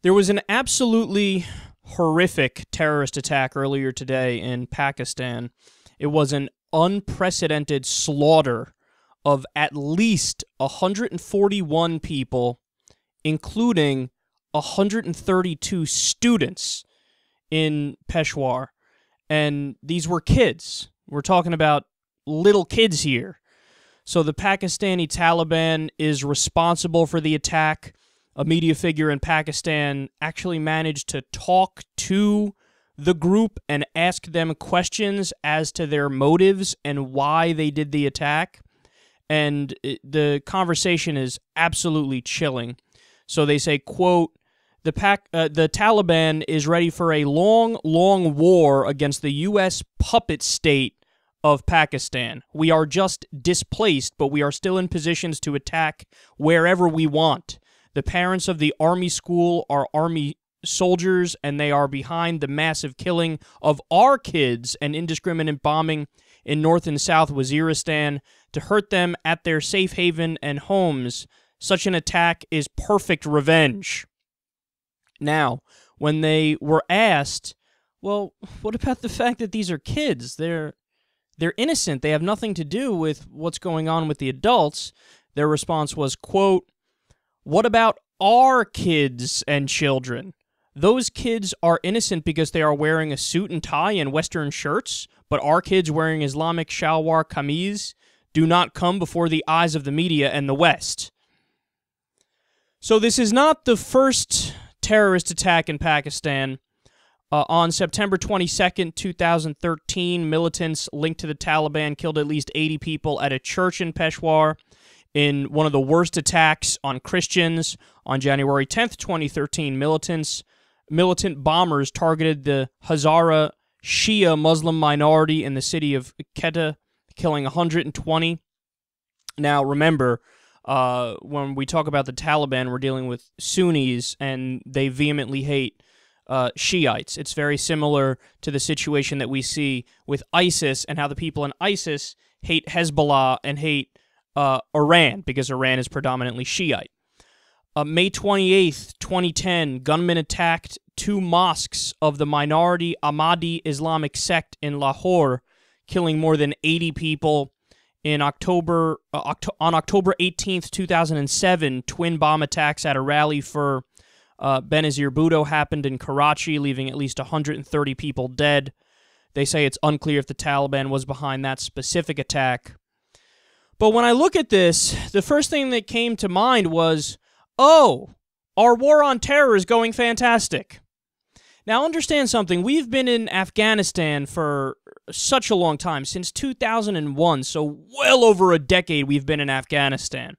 There was an absolutely horrific terrorist attack earlier today in Pakistan. It was an unprecedented slaughter of at least 141 people, including 132 students in Peshawar. And these were kids. We're talking about little kids here. So the Pakistani Taliban is responsible for the attack. A media figure in Pakistan actually managed to talk to the group and ask them questions as to their motives and why they did the attack. And the conversation is absolutely chilling. So they say, quote, the Taliban is ready for a long, long war against the U.S. puppet state of Pakistan. We are just displaced, but we are still in positions to attack wherever we want. The parents of the army school are army soldiers, and they are behind the massive killing of our kids and indiscriminate bombing in North and South Waziristan to hurt them at their safe haven and homes. Such an attack is perfect revenge. Now, when they were asked, well, what about the fact that these are kids? They're innocent. They have nothing to do with what's going on with the adults. Their response was, quote, what about our kids and children? Those kids are innocent because they are wearing a suit and tie and Western shirts, but our kids wearing Islamic shalwar kameez do not come before the eyes of the media and the West. So this is not the first terrorist attack in Pakistan. On September 22nd, 2013, militants linked to the Taliban killed at least 80 people at a church in Peshawar in one of the worst attacks on Christians. On January 10th, 2013, militant bombers targeted the Hazara Shia Muslim minority in the city of Quetta, killing 120. Now, remember, when we talk about the Taliban, we're dealing with Sunnis, and they vehemently hate Shiites. It's very similar to the situation that we see with ISIS and how the people in ISIS hate Hezbollah and hate Iran, because Iran is predominantly Shiite. May 28th, 2010, gunmen attacked two mosques of the minority Ahmadi Islamic sect in Lahore, killing more than 80 people. On October 18th, 2007, twin bomb attacks at a rally for Benazir Bhutto happened in Karachi, leaving at least 130 people dead. They say it's unclear if the Taliban was behind that specific attack. But when I look at this, the first thing that came to mind was, oh, our war on terror is going fantastic. Now, understand something. We've been in Afghanistan for such a long time, since 2001, so well over a decade we've been in Afghanistan.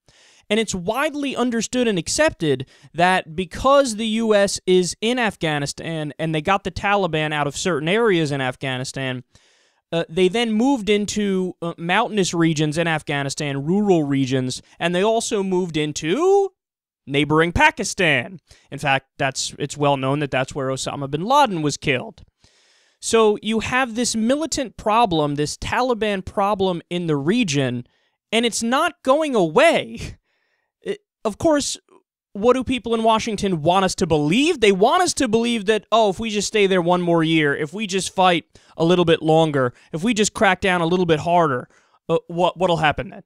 And it's widely understood and accepted that because the U.S. is in Afghanistan and they got the Taliban out of certain areas in Afghanistan, they then moved into mountainous regions in Afghanistan, rural regions, and they also moved into neighboring Pakistan. In fact, it's well known that that's where Osama bin Laden was killed. So you have this militant problem, this Taliban problem in the region, and it's not going away. Of course, what do people in Washington want us to believe? They want us to believe that, oh, if we just stay there one more year, if we just fight a little bit longer, if we just crack down a little bit harder, what'll happen then?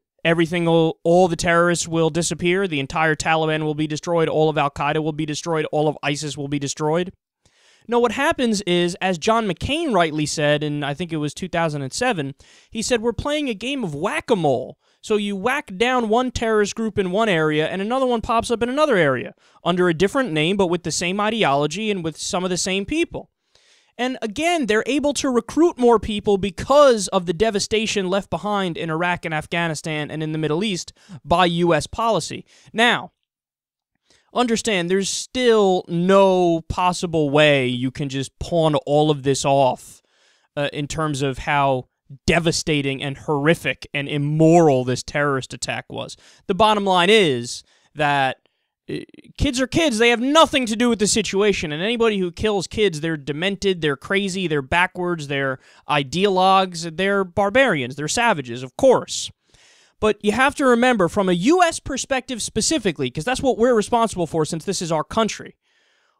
All the terrorists will disappear, the entire Taliban will be destroyed, all of Al-Qaeda will be destroyed, all of ISIS will be destroyed. No, what happens is, as John McCain rightly said in, I think it was 2007, he said, we're playing a game of whack-a-mole. So you whack down one terrorist group in one area, and another one pops up in another area, under a different name, but with the same ideology and with some of the same people. And again, they're able to recruit more people because of the devastation left behind in Iraq and Afghanistan and in the Middle East by U.S. policy. Now, understand, there's still no possible way you can just pawn all of this off in terms of how devastating and horrific and immoral this terrorist attack was. The bottom line is that kids are kids. They have nothing to do with the situation, and anybody who kills kids, they're demented, they're crazy, they're backwards, they're ideologues, they're barbarians, they're savages, of course. But you have to remember, from a U.S. perspective specifically, because that's what we're responsible for since this is our country,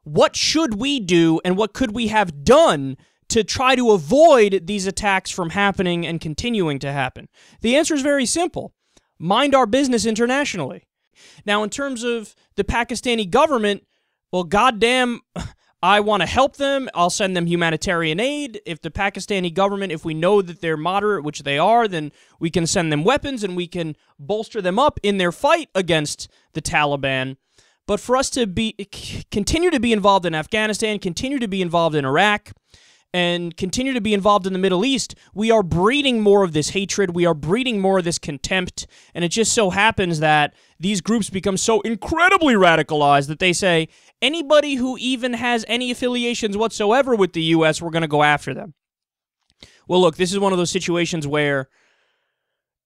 what should we do and what could we have done to try to avoid these attacks from happening and continuing to happen? The answer is very simple. Mind our business internationally. Now, in terms of the Pakistani government, well, goddamn, I want to help them. I'll send them humanitarian aid. If the Pakistani government, if we know that they're moderate, which they are, then we can send them weapons and we can bolster them up in their fight against the Taliban. But for us to continue to be involved in Afghanistan, continue to be involved in Iraq, and continue to be involved in the Middle East, we are breeding more of this hatred, we are breeding more of this contempt, and it just so happens that these groups become so incredibly radicalized that they say, anybody who even has any affiliations whatsoever with the U.S., we're going to go after them. Well, look, this is one of those situations where,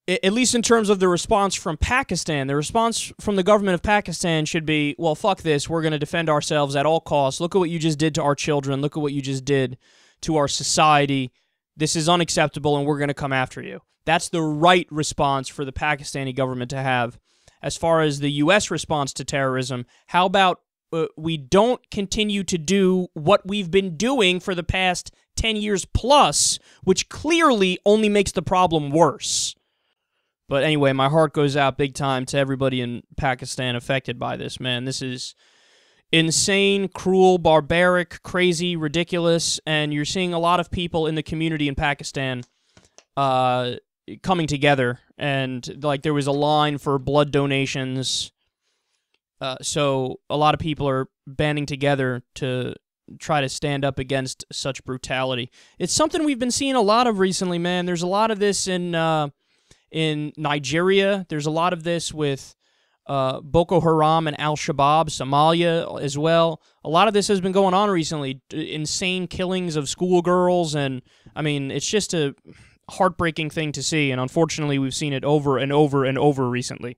at least in terms of the response from Pakistan, the response from the government of Pakistan should be, well, fuck this, we're going to defend ourselves at all costs. Look at what you just did to our children. Look at what you just did to our society. This is unacceptable, and we're going to come after you. That's the right response for the Pakistani government to have. As far as the U.S. response to terrorism, how about we don't continue to do what we've been doing for the past 10 years plus, which clearly only makes the problem worse. But anyway, my heart goes out big time to everybody in Pakistan affected by this, man. This is insane, cruel, barbaric, crazy, ridiculous, and you're seeing a lot of people in the community in Pakistan coming together, and like there was a line for blood donations, so a lot of people are banding together to try to stand up against such brutality. It's something we've been seeing a lot of recently, man. There's a lot of this in Nigeria. There's a lot of this with Boko Haram and Al-Shabaab, Somalia as well. A lot of this has been going on recently. Insane killings of schoolgirls, and I mean, it's just a heartbreaking thing to see, and unfortunately we've seen it over and over and over recently.